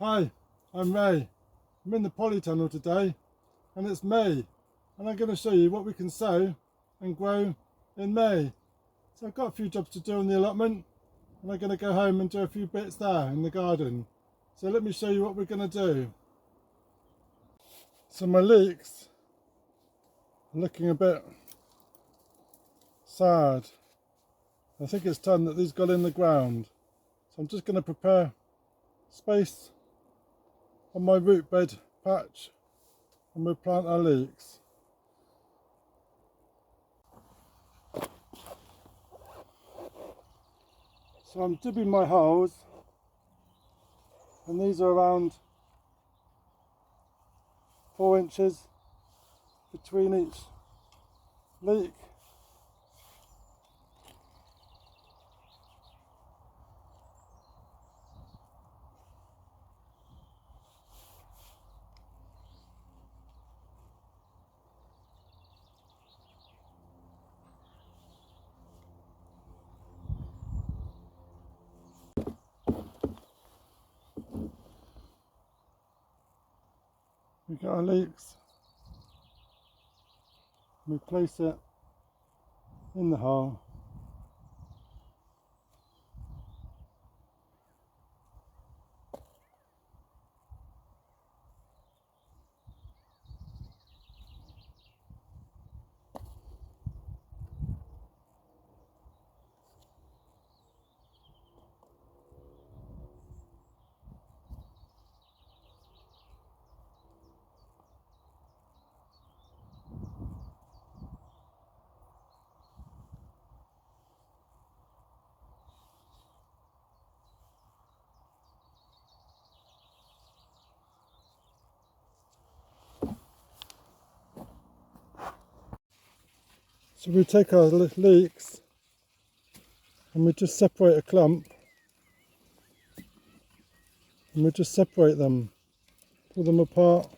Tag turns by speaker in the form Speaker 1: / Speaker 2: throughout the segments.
Speaker 1: Hi, I'm Ray. I'm in the polytunnel today and it's May, and I'm going to show you what we can sow and grow in May. So I've got a few jobs to do on the allotment and I'm going to go home and do a few bits there in the garden. So let me show you what we're going to do. So my leeks are looking a bit sad. I think it's time that these got in the ground. So I'm just going to prepare space on my root bed patch and we'll plant our leeks. So I'm dibbing my holes, and these are around 4 inches between each leek. We get our leeks, we place it in the hole. So we take our leeks and we just separate a clump, and we just separate them, pull them apart.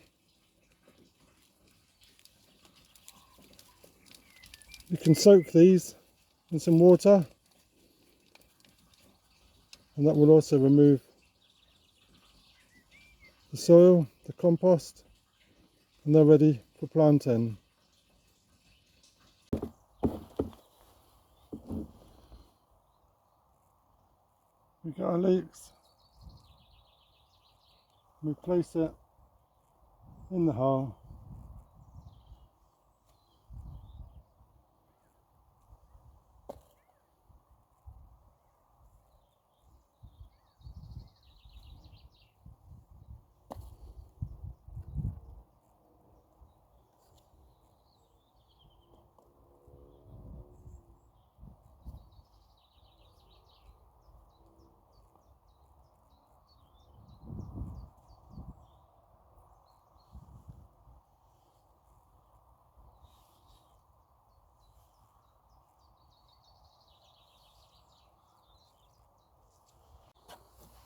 Speaker 1: You can soak these in some water and that will also remove the soil, the compost, and they're ready for planting. We get our leeks, we place it in the hole.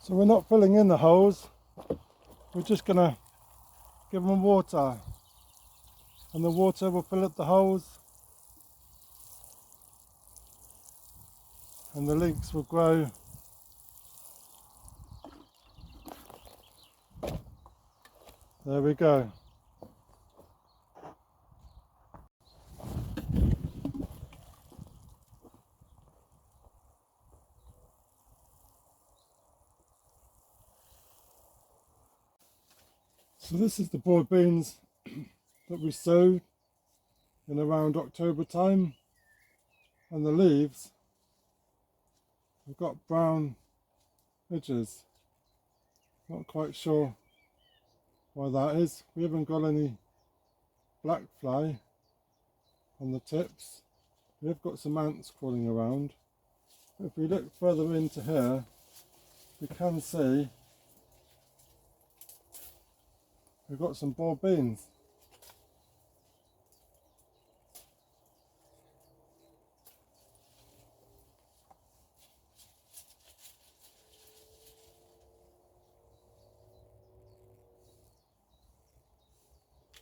Speaker 1: So we're not filling in the holes, we're just going to give them water, and the water will fill up the holes and the leeks will grow. There we go. So this is the broad beans that we sowed in around October time, and the leaves have got brown edges. Not quite sure why that is. We haven't got any black fly on the tips. We have got some ants crawling around. But if we look further into here, we can see we've got some broad beans.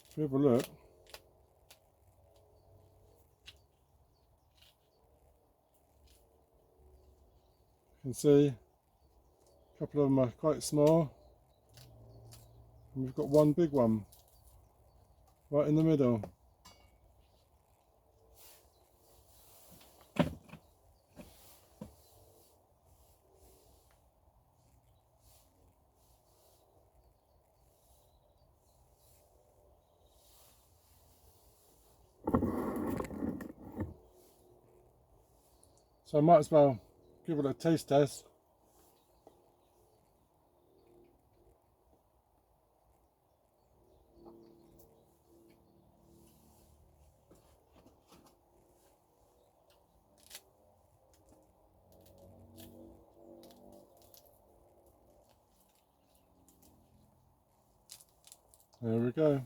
Speaker 1: If we have a look, you can see a couple of them are quite small, And we've got one big one right in the middle. So I might as well give it a taste test. There we go.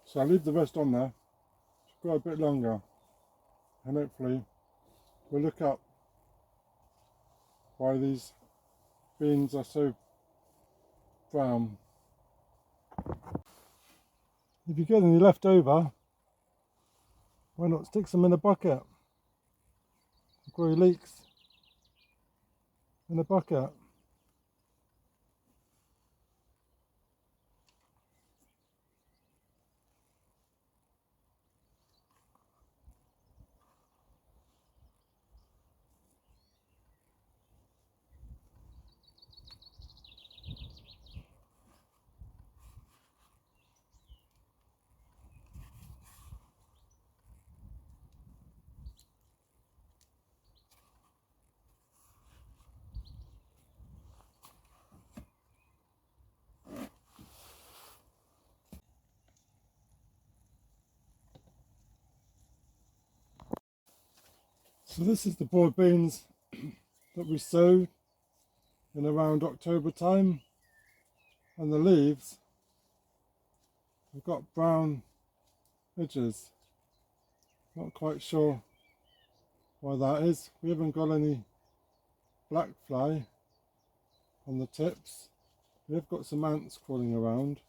Speaker 1: So I'll leave the rest on there to grow a bit longer, and hopefully we'll look up why these beans are so brown. If you get any left over, why not stick some in a bucket? Grow your leeks in a bucket. So this is the broad beans that we sowed in around October time, and the leaves have got brown edges. Not quite sure why that is. We haven't got any black fly on the tips. We have got some ants crawling around.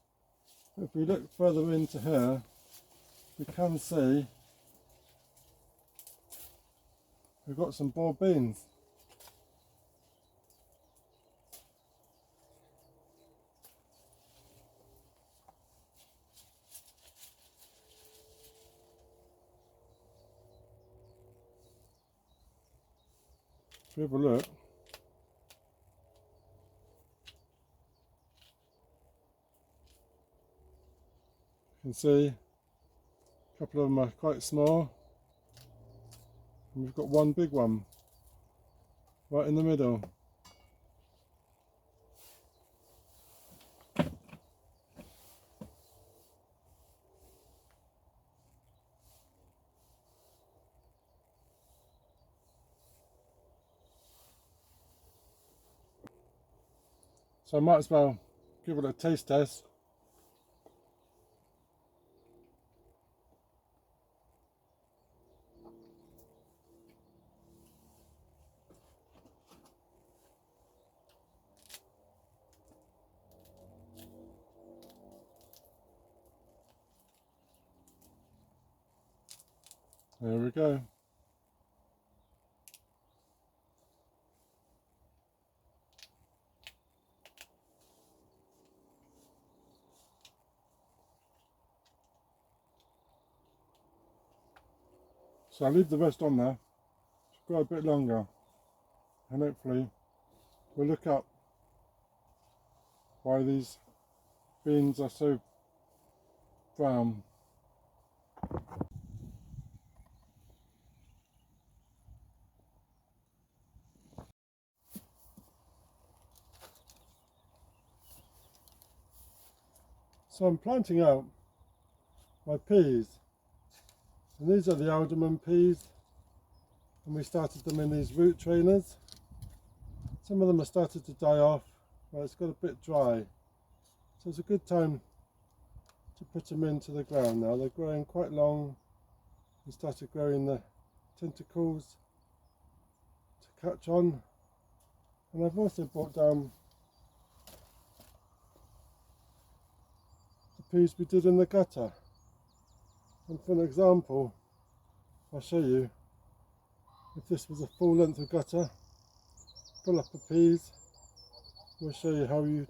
Speaker 1: If we look further into here, we can see we've got some broad beans. If we have a look, you can see a couple of them are quite small, and we've got one big one right in the middle. So I might as well give it a taste test. There we go. So I'll leave the rest on there to grow a bit longer, and hopefully we'll look up why these beans are so brown. So I'm planting out my peas, and these are the alderman peas, and we started them in these root trainers. Some of them have started to die off, but it's got a bit dry, so it's a good time to put them into the ground now. They're growing quite long. We started growing the tentacles to catch on, and I've also brought down the peas we did in the gutter. And for an example, I'll show you, if this was a full length of gutter, full up of peas, we'll show you how you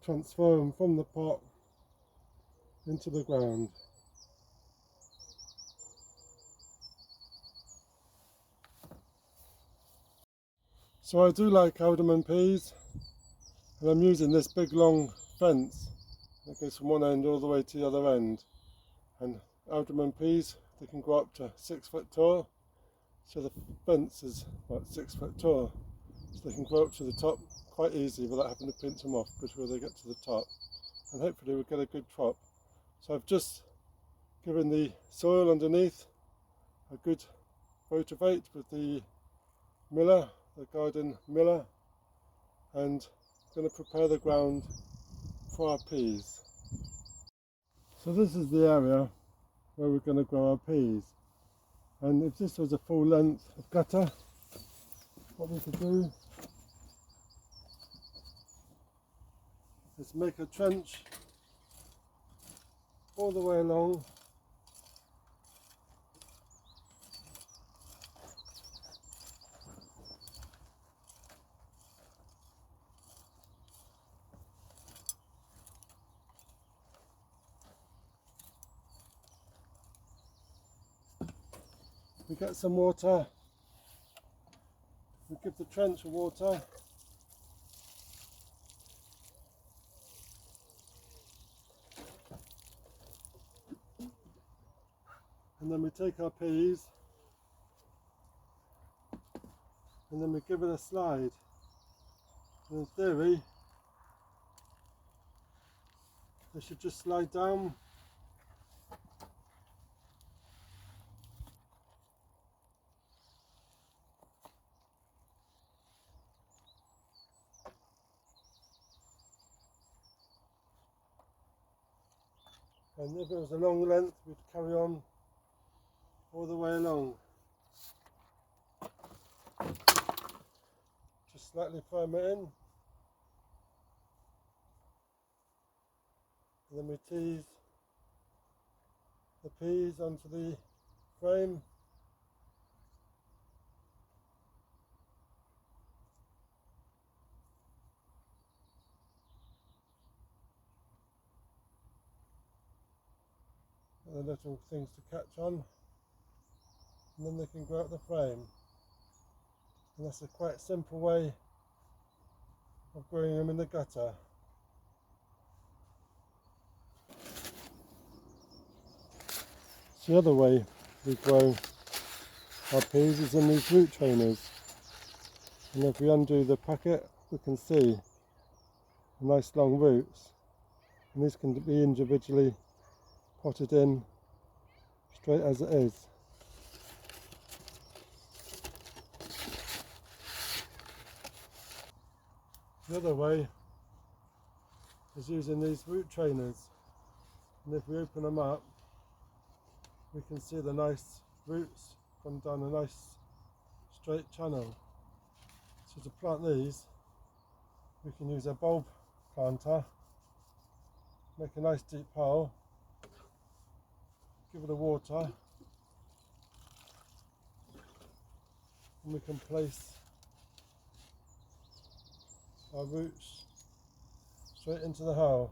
Speaker 1: transfer them from the pot into the ground. So I do like alderman peas, and I'm using this big long fence that goes from one end all the way to the other end. And alderman peas, they can go up to 6 foot tall, so the fence is about 6 foot tall, so they can grow up to the top quite easy without having to pinch them off before they get to the top, and hopefully we'll get a good crop. So I've just given the soil underneath a good motivate with the miller, the garden miller, and going to prepare the ground for our peas. So this is the area where we're going to grow our peas, and if this was a full length of gutter, what we could do is make a trench all the way along, we get some water, we give the trench water, and then we take our peas and then we give it a slide. And in theory, they should just slide down. And if it was a long length, we'd carry on all the way along. Just slightly firm it in. And then we tease the peas onto the frame. The little things to catch on, and then they can go out the frame. And that's a quite simple way of growing them in the gutter. The other way we grow our peas is in these root trainers, and if we undo the packet we can see nice long roots, and these can be individually potted in straight as it is. The other way is using these root trainers, and if we open them up we can see the nice roots come down a nice straight channel. So to plant these we can use a bulb planter, make a nice deep hole, give it a water, and we can place our roots straight into the hole.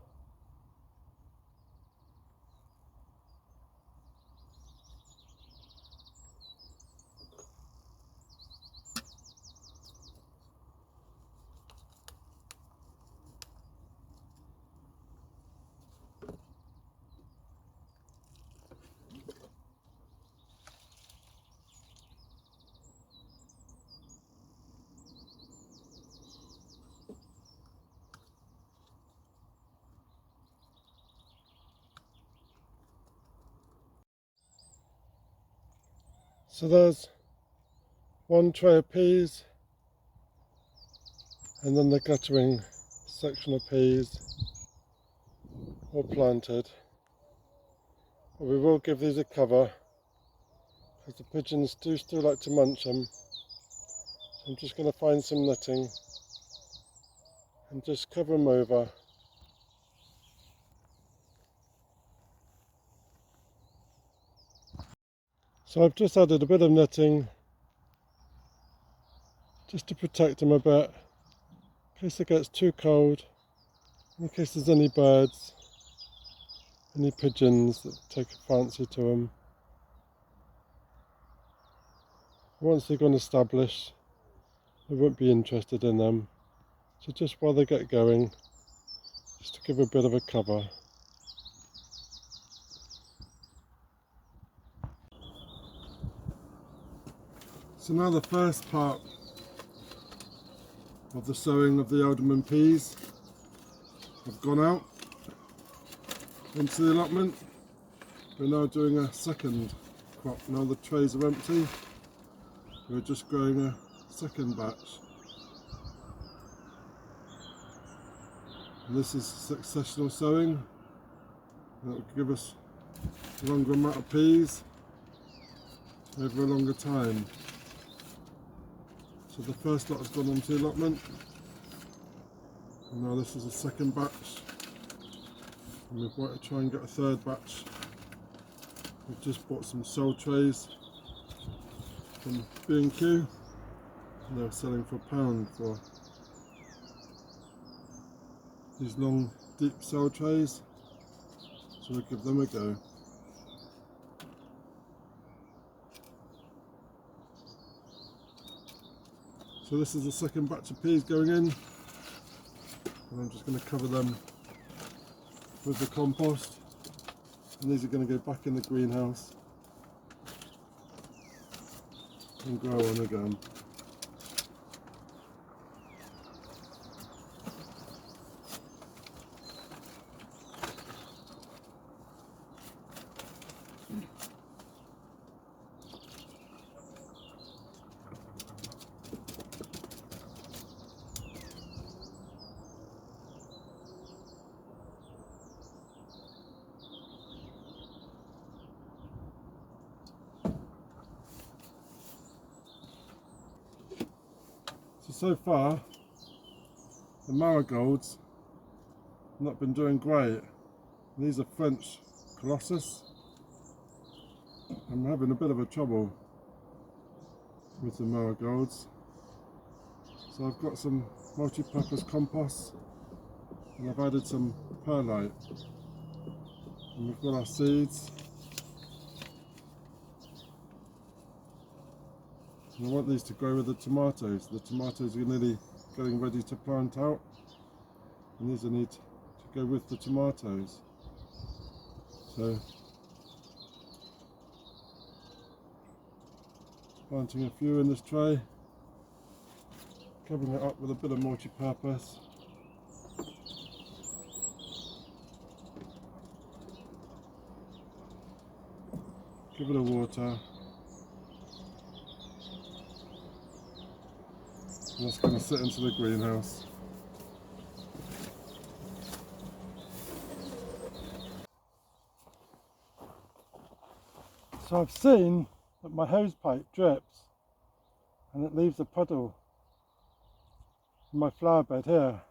Speaker 1: So there's one tray of peas, and then the guttering section of peas all planted. But we will give these a cover because the pigeons do still like to munch them. So I'm just going to find some netting and just cover them over. So I've just added a bit of netting just to protect them a bit in case it gets too cold, in case there's any birds, any pigeons that take a fancy to them. Once they've gone established, I won't be interested in them. So just while they get going, just to give a bit of a cover. So now the first part of the sowing of the Allotment peas have gone out into the allotment. We're now doing a second crop. Now the trays are empty, we're just growing a second batch. And this is successional sowing. That will give us a longer amount of peas over a longer time. So the first lot has gone onto the allotment, and now this is a second batch, and we've got to try and get a third batch. We've just bought some sow trays from B&Q, and they're selling for £1 for these long deep sow trays, so we'll give them a go. So this is the second batch of peas going in, and I'm just going to cover them with the compost, and these are going to go back in the greenhouse and grow on again. So far, the marigolds have not been doing great. These are French colossus. I'm having a bit of a trouble with the marigolds. So I've got some multi-purpose compost, and I've added some perlite. And we've got our seeds. And I want these to grow with the tomatoes. The tomatoes are nearly getting ready to plant out, and these need to go with the tomatoes. So planting a few in this tray, covering it up with a bit of multi-purpose. Give it a water. And that's going to sit into the greenhouse. So I've seen that my hose pipe drips and it leaves a puddle in my flower bed here.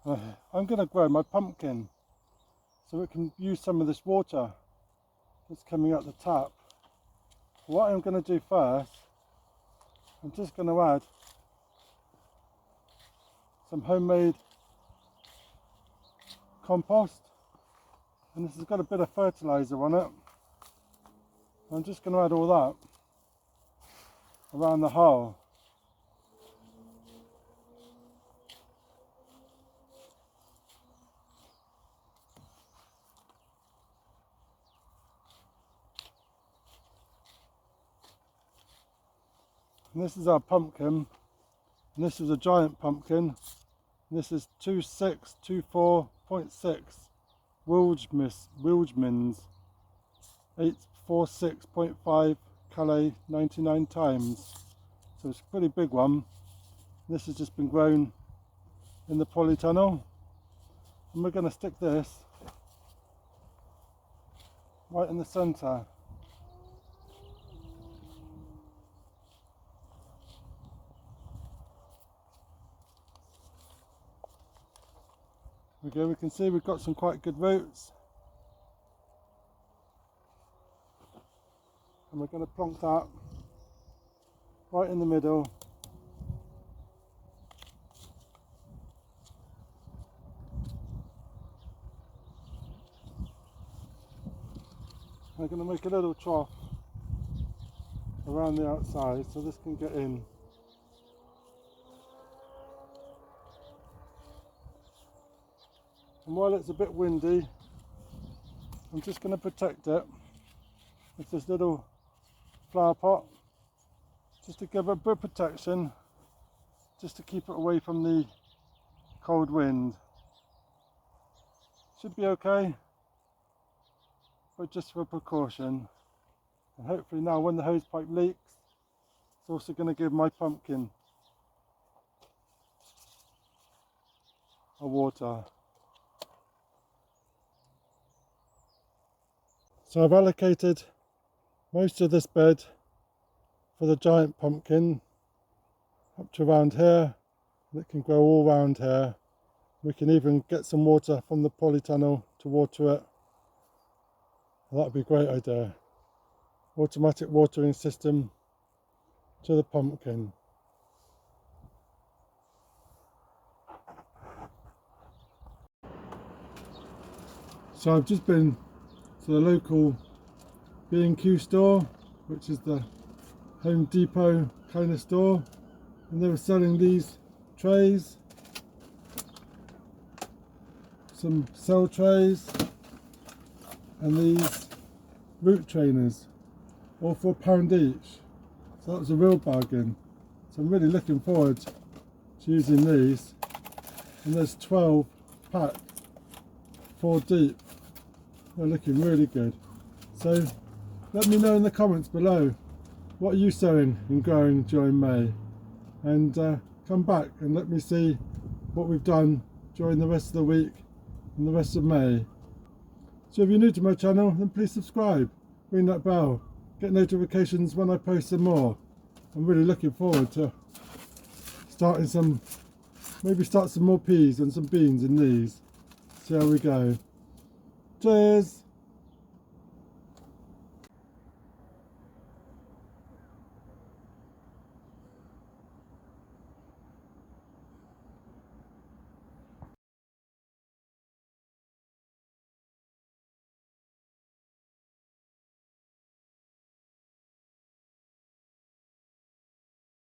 Speaker 1: I'm going to grow my pumpkin so it can use some of this water that's coming out the tap. What I'm going to do first, I'm just going to add some homemade compost, and this has got a bit of fertilizer on it. I'm just going to add all that around the hole. And this is our pumpkin, and this is a giant pumpkin. And this is 2624.6 Wilgemans, 846.5 Calais 99 times. So it's a pretty big one. This has just been grown in the polytunnel, and we're going to stick this right in the centre. Okay, we can see we've got some quite good roots. and we're going to plonk that right in the middle. We're going to make a little trough around the outside so this can get in. And while it's a bit windy, I'm just going to protect it with this little flower pot, just to give it a bit of protection, just to keep it away from the cold wind. Should be okay, but just for precaution. And hopefully now when the hose pipe leaks, it's also going to give my pumpkin a water. So I've allocated most of this bed for the giant pumpkin up to around here, and it can grow all around here. We can even get some water from the polytunnel to water it. That would be a great idea. Automatic watering system to the pumpkin. So I've just been to the local B&Q store, which is the Home Depot kind of store, and they were selling these trays, some cell trays, and these root trainers, all for £1 each. So that was a real bargain. So I'm really looking forward to using these, and there's 12 packs, 4 deep. They're looking really good. So let me know in the comments below, what are you sowing and growing during May? And come back and let me see what we've done during the rest of the week and the rest of May. So if you're new to my channel, then please subscribe, ring that bell, get notifications when I post some more. I'm really looking forward to starting some, maybe start some more peas and some beans in these. See how we go. Cheers!